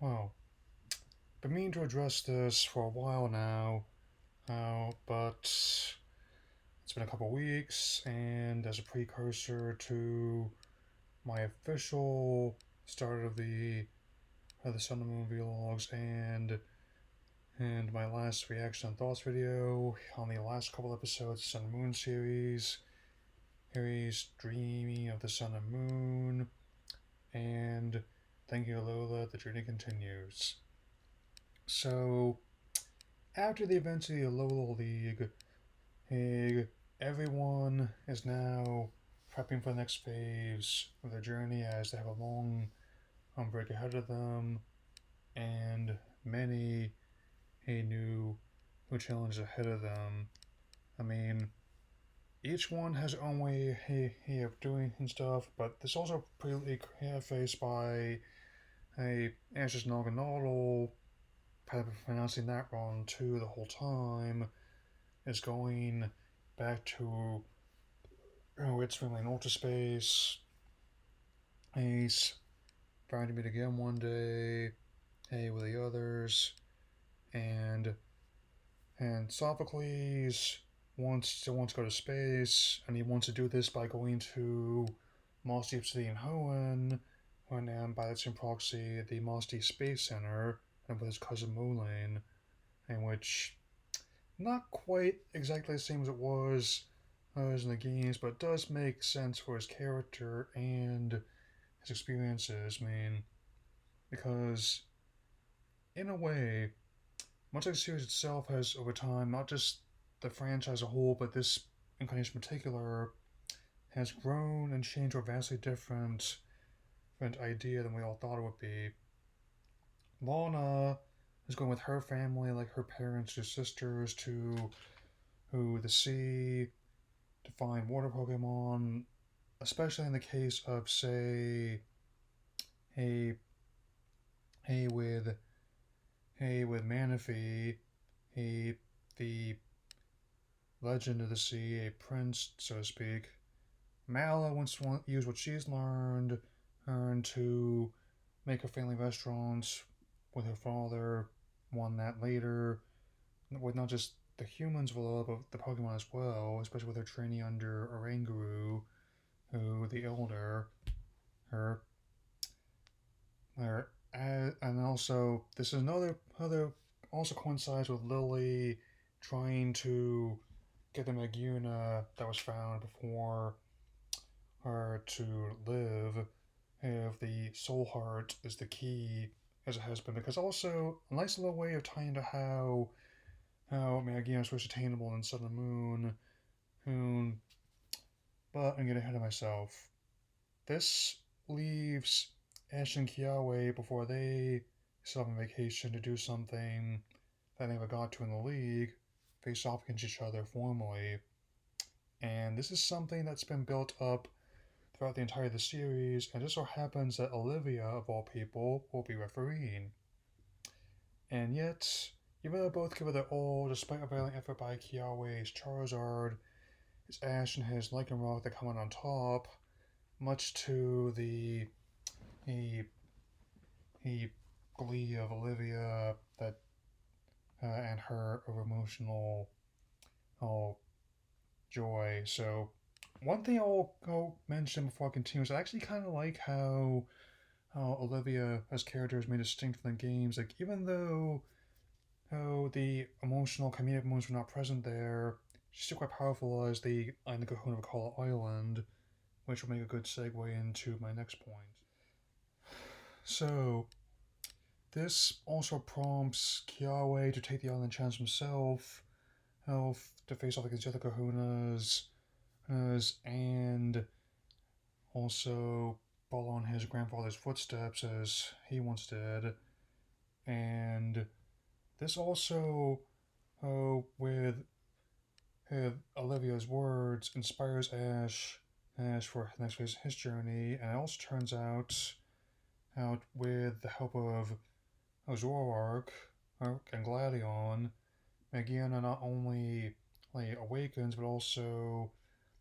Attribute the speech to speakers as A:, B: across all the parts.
A: Well, been meaning to address this for a while now, but it's been a couple weeks, and as a precursor to my official start of the Sun and Moon vlogs and my last reaction thoughts video on the last couple episodes of Sun and Moon series Dreaming of the Sun and Moon, and Thank You Lola, the journey continues. So, after the events of the Alola League, everyone is now prepping for the next phase of their journey as they have a long break ahead of them and many new challenges ahead of them. I mean, each one has their own way of doing and stuff, but this also pretty faced by a Ash's Naganadal, pronouncing that wrong too the whole time, is going back to its family in Ultra Space. He's trying to meet again one day, with the others, and Sophocles wants to go to space, and he wants to do this by going to Moss Deep City in Hoenn, and by that same proxy, the Moss Deep Space Center, and with his cousin Moulin, in which not quite exactly the same as it was in the games, but does make sense for his character and his experiences. I mean, because in a way, much like the series itself has over time, not just the franchise as a whole, but this incarnation in particular, has grown and changed to a vastly different idea than we all thought it would be. Lana is going with her family, like her parents, her sisters, to the sea to find water Pokemon, especially in the case of, say, hey, hey with with Manaphy, the legend of the sea, a prince, so to speak. Mala wants to use what she's learned to make a family restaurant with her father, one that later, with not just the humans will but the Pokemon as well, especially with her training under Oranguru, who the elder, her, and also this is another also coincides with Lily trying to get the Maguna that was found before her to live. If the soul heart is the key, as it has been, because also a nice little way of tying to how Maguna is attainable in Sun and Moon. But I'm getting ahead of myself. This leaves Ash and Kiawe before they set off on vacation to do something that they never got to in the league, face off against each other formally. And this is something that's been built up throughout the entire of the series, and it just so happens that Olivia, of all people, will be refereeing. And yet, even though both give it their all, despite a valiant effort by Kiawe's Charizard, it's Ash and his Lycanroc that come out on top, much to the glee of Olivia that and her of emotional joy. So, one thing I'll mention before I continue is I actually kind of like how Olivia as character is made distinct from the games. Like, even though the emotional comedic moments were not present there, she's still quite powerful as the Kahuna of Kala Island, which will make a good segue into my next point. So, this also prompts Kiawe to take the island chance himself, to face off against the other Kahunas, and also follow in his grandfather's footsteps as he once did. And this also, with Olivia's words, inspires Ash for the next phase of his journey, and it also turns out with the help of Zoroark and Gladion, Magiana not only awakens but also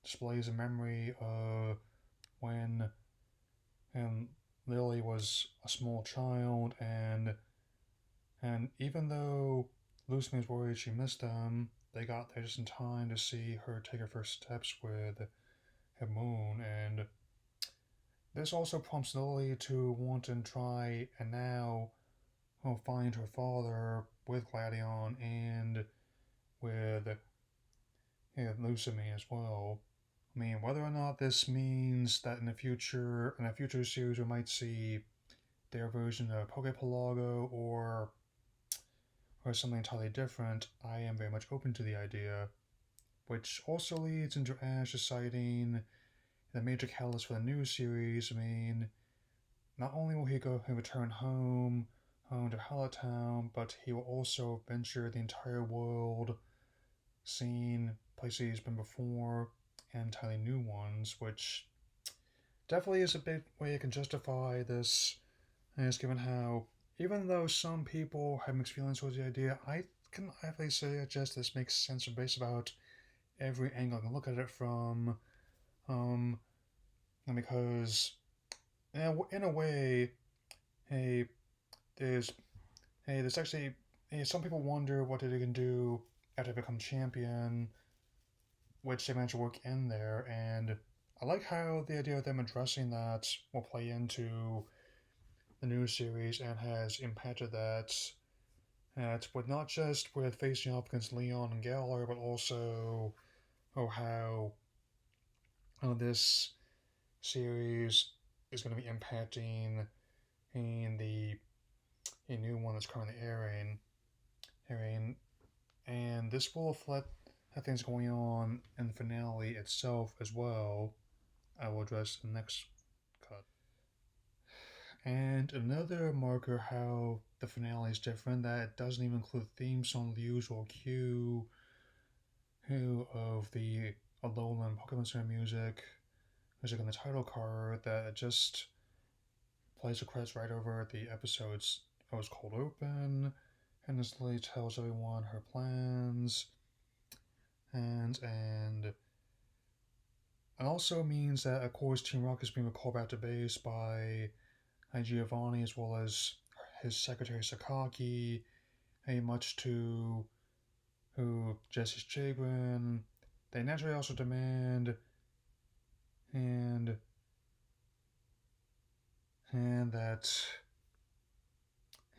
A: displays a memory of when Lily was a small child, and even though Lucy was worried she missed them, they got there just in time to see her take her first steps with her moon, and this also prompts Lily to want and try and now find her father with Gladion and with Lucy as well. I mean, whether or not this means that in a future series, we might see their version of Pokepalago or something entirely different, I am very much open to the idea. Which also leads into Ash deciding the major catalyst for the new series. I mean, not only will he return home to Hallowed Town, but he will also venture the entire world, seeing places he's been before and entirely new ones, which definitely is a big way I can justify this. And it's given how, even though some people have mixed feelings with the idea, I can actually say just this makes sense based about every angle I can look at it from. Um, and because in a way, hey, there's there's actually some people wonder what they can do after they become champion, which they manage to work in there, and I like how the idea of them addressing that will play into the new series and has impacted that. But not just with facing off against Leon and Galar, but also how this series is going to be impacting in the a new one that's currently airing, and this will reflect how things going on in the finale itself as well. I will address in the next cut. And another marker how the finale is different that it doesn't even include the theme song, the usual cue of the Alolan Pokemon Center music on the title card that it just plays the credits right over the episodes. It was cold open, and this lady tells everyone her plans, and it also means that of course Team Rocket is being recalled back to base by Giovanni as well as his secretary Sakaki, much to Jesse's chagrin. They naturally also demand and and that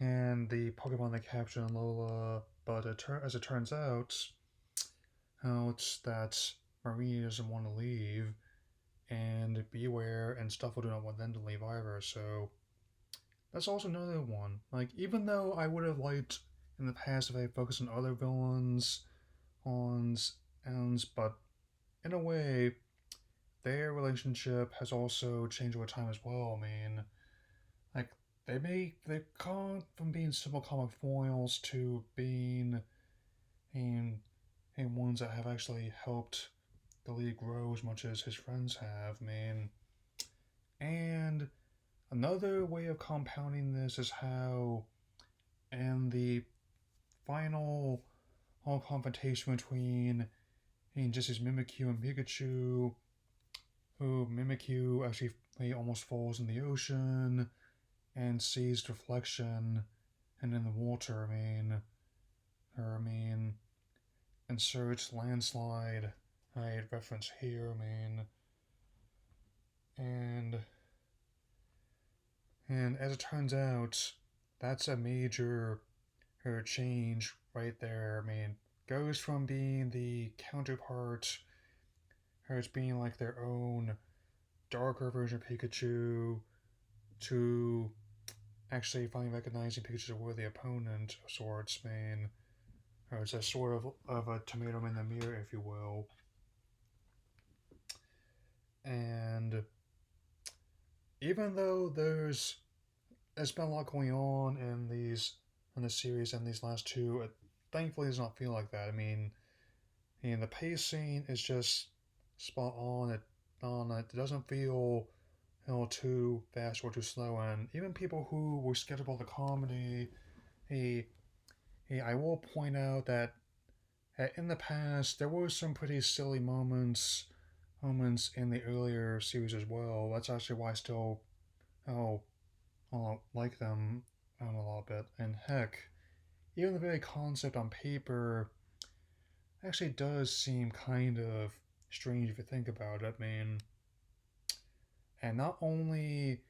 A: and the Pokemon they captured in Lola, but as it turns out that Marie doesn't want to leave, and Beware and Stuffle do not want them to leave either. So that's also another one. Like, even though I would have liked in the past if I focused on other villains, on ends, but in a way, their relationship has also changed over time as well. I mean, like they've gone from being simple comic foils to being in ones that have actually helped the league grow as much as his friends have. I mean, and another way of compounding this is how, in the final confrontation between Jesse's Mimikyu and Pikachu, who Mimikyu actually almost falls in the ocean and sees reflection and in the water. I mean, insert landslide. I reference here. And and as it turns out, that's a major change right there. Goes from being the counterpart, her as being like their own darker version of Pikachu, to actually finally recognizing Pikachu as a worthy opponent of sorts. Or it's a sort of a tomato in the mirror, if you will. And even though there's been a lot going on in this series and these last two, it thankfully does not feel like that. The pacing is just spot on. It doesn't feel too fast or too slow. And even people who were skeptical of the comedy, he, I will point out that in the past there were some pretty silly moments in the earlier series as well. That's actually why I still like them a little bit. And heck, even the very concept on paper actually does seem kind of strange if you think about it. I mean, and not only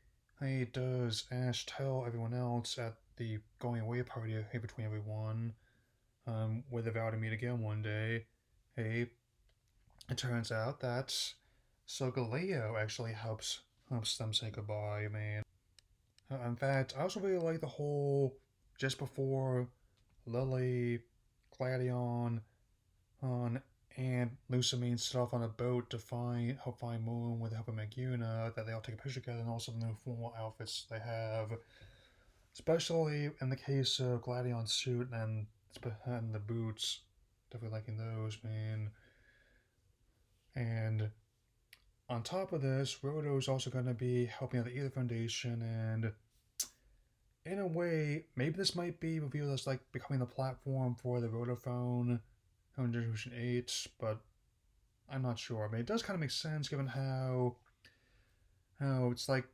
A: hey, does Ash tell everyone else at the going away party hey, between everyone, where they vow to meet again one day, hey, it turns out that Sogaleo actually helps them say goodbye. I mean, in fact, I also really like the whole just before Lily, Gladion, on and Lusamine set off on a boat to help find Moon with the help of Maguna, that they all take a picture together, and also the new formal outfits they have. Especially in the case of Gladion's suit and the boots. Definitely liking those, man. And on top of this, Roto is also going to be helping out the Ether Foundation, and in a way, maybe this might be revealed as like becoming the platform for the Rotophone on Generation 8, but I'm not sure. I mean, it does kind of make sense given how it's like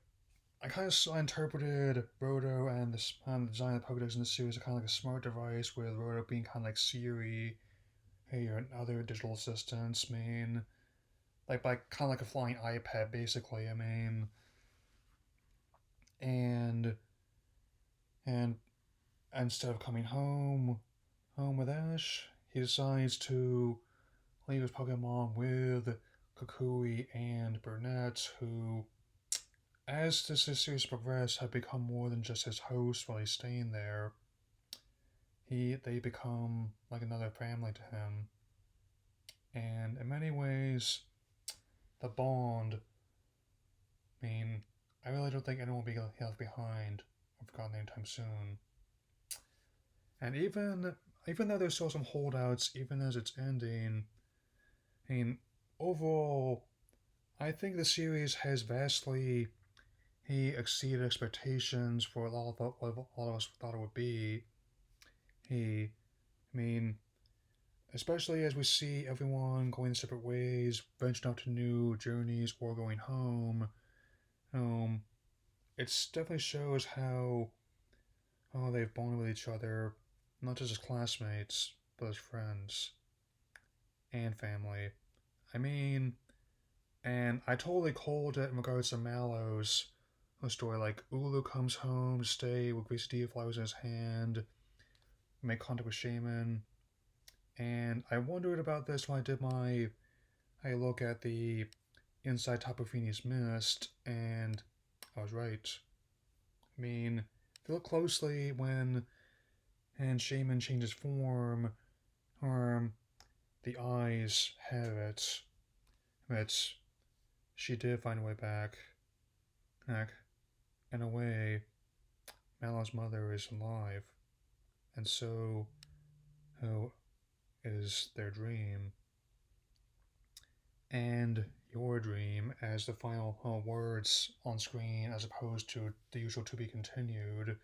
A: I kind of interpreted Roto and the design of the Pokedex in this series as kind of like a smart device, with Roto being kind of like Siri, hey, or other digital assistants. I mean, like kind of like a flying iPad, basically. I mean, and and instead of coming home with Ash, he decides to leave his Pokemon with Kukui and Burnett, who, as this series progressed, have become more than just his host while he's staying there. They become like another family to him, and in many ways, the bond. I mean, I really don't think anyone will be left behind or forgotten anytime soon. And even though there's still some holdouts, even as it's ending, I mean, overall, I think the series has vastly he exceeded expectations for a lot of what a lot of us thought it would be. I mean, especially as we see everyone going separate ways, venturing out to new journeys, or going home. Um, it definitely shows how they've bonded with each other, not just as classmates, but as friends and family. I mean, and I totally called it in regards to Mallow's story. Like, Ulu comes home to stay with Quesadilla flowers in his hand, make contact with Shaman, and I wondered about this when I did I look at the inside Tapu Fini's mist, and I was right. I mean, if you look closely when Shaman changes form, um, the eyes have it. It's she did find a way back. Back. In a way, Mallow's mother is alive, and so is their dream, and your dream as the final words on screen, as opposed to the usual to be continued.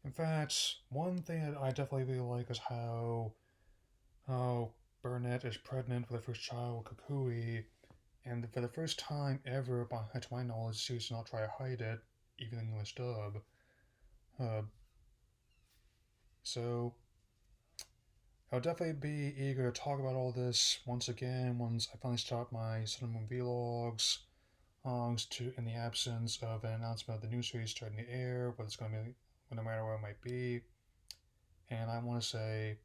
A: In fact, one thing that I definitely really like is how Burnett is pregnant with her first child, Kukui, and for the first time ever, to my knowledge, the series does not try to hide it, even in the English dub. Uh, so I'll definitely be eager to talk about all this once again once I finally start my Sun and Moon vlogs. In the absence of an announcement of the new series starting to air, but it's going to be no matter where it might be. And I want to say